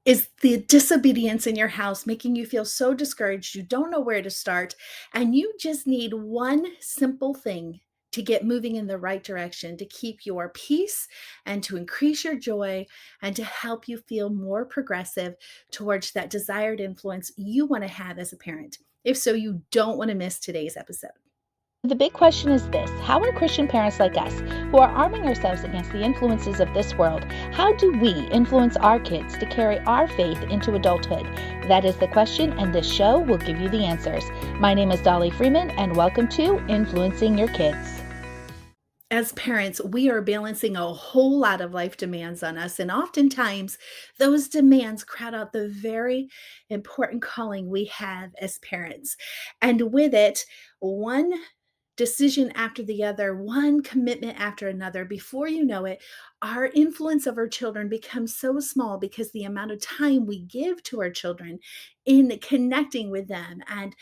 Is the disobedience in your house making you feel so discouraged you don't know where to start, and you just need one simple thing to get moving in the right direction, to keep your peace and to increase your joy and to help you feel more progressive towards that desired influence you want to have as a parent? If so, you don't want to miss today's episode. The big question is this: how are Christian parents like us, who are arming ourselves against the influences of this world, how do we influence our kids to carry our faith into adulthood? That is the question, and this show will give you the answers. My name is Dolly Freeman, and welcome to Influencing Your Kids. As parents, we are balancing a whole lot of life demands on us, and oftentimes those demands crowd out the very important calling we have as parents. And with it, one decision after the other, one commitment after another. Before you know it, our influence of our children becomes so small because the amount of time we give to our children in connecting with them and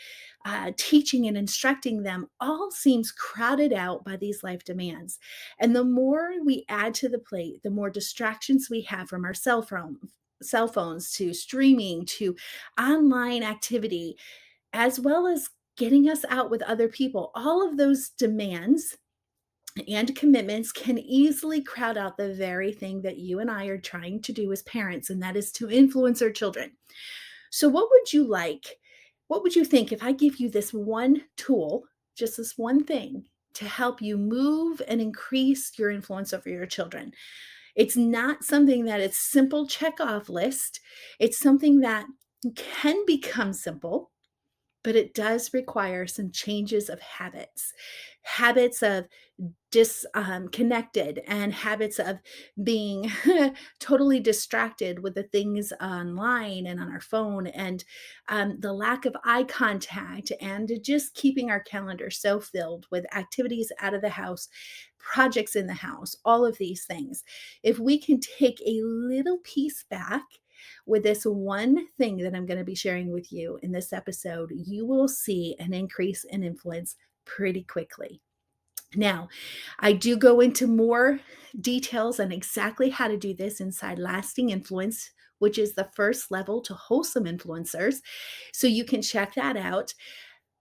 teaching and instructing them all seems crowded out by these life demands. And the more we add to the plate, the more distractions we have from our cell phones to streaming to online activity, as well as getting us out with other people. All of those demands and commitments can easily crowd out the very thing that you and I are trying to do as parents, and that is to influence our children. So, what would you like? What would you think if I give you this one tool, just this one thing, to help you move and increase your influence over your children? It's not something that is simple check off list. It's something that can become simple, but it does require some changes of habits of disconnected and habits of being totally distracted with the things online and on our phone, and the lack of eye contact, and just keeping our calendar so filled with activities out of the house, projects in the house, all of these things. If we can take a little piece back with this one thing that I'm going to be sharing with you in this episode, you will see an increase in influence pretty quickly. Now, I do go into more details on exactly how to do this inside Lasting Influence, which is the first level to wholesome influencers. So you can check that out.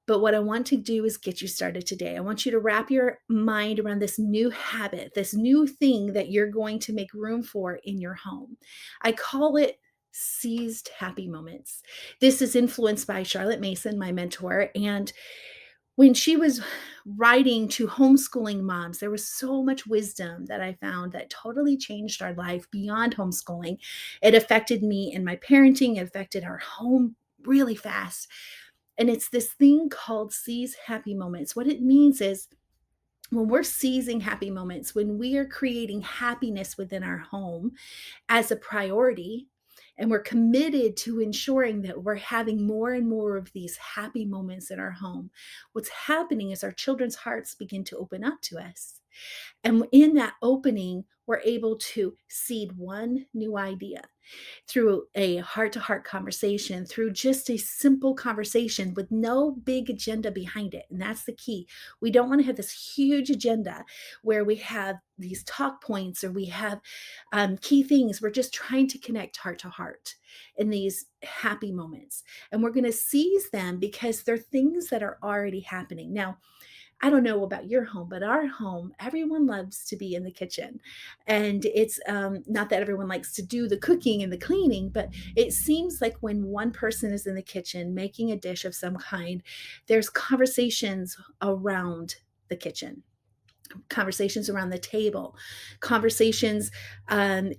But what I want to do is get you started today. I want you to wrap your mind around this new habit, this new thing that you're going to make room for in your home. I call it seized happy moments. This is influenced by Charlotte Mason, my mentor. And when she was writing to homeschooling moms, there was so much wisdom that I found that totally changed our life beyond homeschooling. It affected me in my parenting, it affected our home really fast. And it's this thing called seize happy moments. What it means is when we're seizing happy moments, when we are creating happiness within our home as a priority, and we're committed to ensuring that we're having more and more of these happy moments in our home, what's happening is our children's hearts begin to open up to us. And in that opening, we're able to seed one new idea through a heart to heart conversation, through just a simple conversation with no big agenda behind it. And that's the key. We don't want to have this huge agenda where we have these talk points or we have key things. We're just trying to connect heart to heart in these happy moments. And we're going to seize them because they're things that are already happening. Now, I don't know about your home, but our home, everyone loves to be in the kitchen. And it's not that everyone likes to do the cooking and the cleaning, but it seems like when one person is in the kitchen making a dish of some kind, there's conversations around the kitchen, conversations around the table, conversations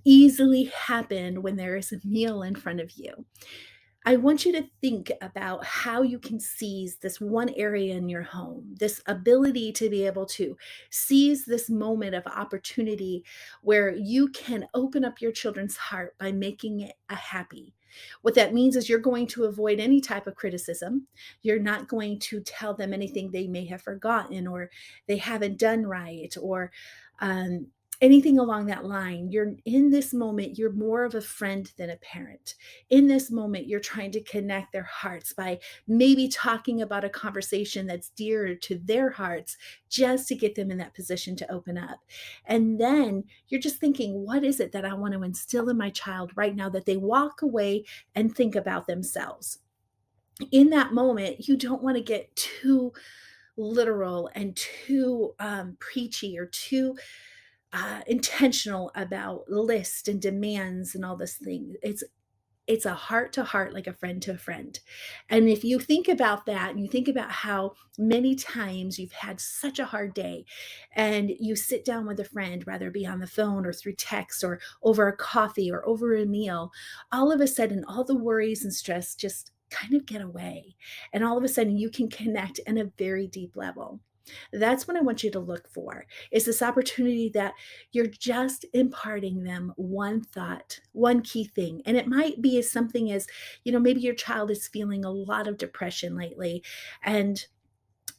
easily happen when there is a meal in front of you. I want you to think about how you can seize this one area in your home, this ability to be able to seize this moment of opportunity where you can open up your children's heart by making it a happy. What that means is you're going to avoid any type of criticism. You're not going to tell them anything they may have forgotten or they haven't done right, or um, anything along that line. You're in this moment, you're more of a friend than a parent. In this moment, you're trying to connect their hearts by maybe talking about a conversation that's dear to their hearts just to get them in that position to open up. And then you're just thinking, what is it that I want to instill in my child right now that they walk away and think about themselves? In that moment, you don't want to get too literal and too preachy or too intentional about list and demands and all this thing. It's a heart to heart, like a friend to a friend. And if you think about that and you think about how many times you've had such a hard day and you sit down with a friend, whether it be on the phone or through text or over a coffee or over a meal, all of a sudden, all the worries and stress just kind of get away. And all of a sudden, you can connect in a very deep level. That's what I want you to look for is this opportunity that you're just imparting them one thought, one key thing. And it might be as something as, maybe your child is feeling a lot of depression lately and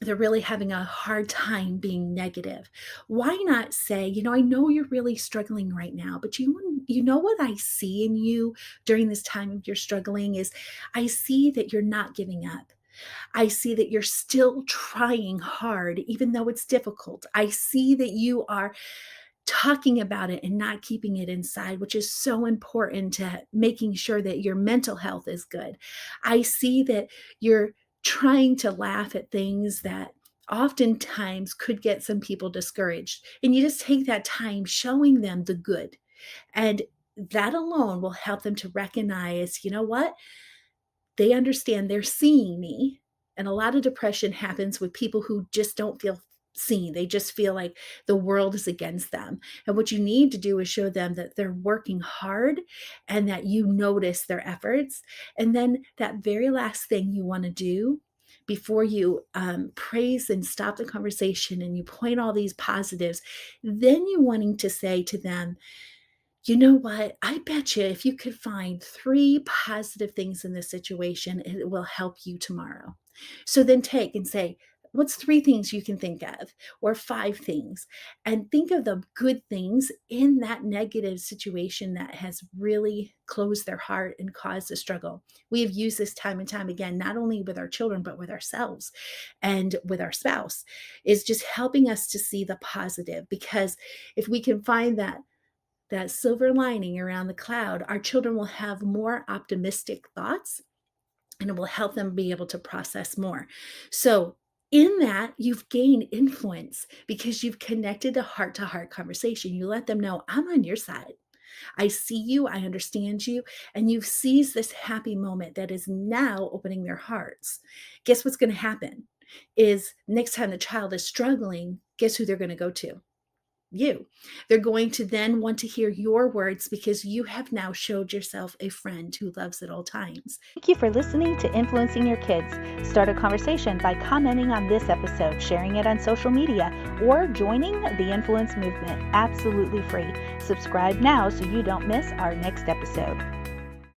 they're really having a hard time being negative. Why not say, I know you're really struggling right now, but you know what I see in you during this time of your struggling is I see that you're not giving up. I see that you're still trying hard, even though it's difficult. I see that you are talking about it and not keeping it inside, which is so important to making sure that your mental health is good. I see that you're trying to laugh at things that oftentimes could get some people discouraged. And you just take that time showing them the good. And that alone will help them to recognize, you know what? They understand they're seeing me. And a lot of depression happens with people who just don't feel seen. They just feel like the world is against them. And what you need to do is show them that they're working hard and that you notice their efforts. And then that very last thing you want to do before you praise and stop the conversation and you point all these positives, then you wanting to say to them, you know what? I bet you if you could find 3 positive things in this situation, it will help you tomorrow. So then take and say, what's 3 things you can think of or 5 things? And think of the good things in that negative situation that has really closed their heart and caused a struggle. We have used this time and time again, not only with our children, but with ourselves and with our spouse, is just helping us to see the positive. Because if we can find that silver lining around the cloud, our children will have more optimistic thoughts and it will help them be able to process more. So, in that, you've gained influence because you've connected a heart to heart conversation. You let them know, I'm on your side. I see you, I understand you, and you've seized this happy moment that is now opening their hearts. Guess what's going to happen? Is next time the child is struggling, guess who they're going to go to? You. They're going to then want to hear your words because you have now showed yourself a friend who loves at all times. Thank you for listening to Influencing Your Kids. Start a conversation by commenting on this episode, sharing it on social media, or joining the Influence Movement absolutely free. Subscribe now so you don't miss our next episode.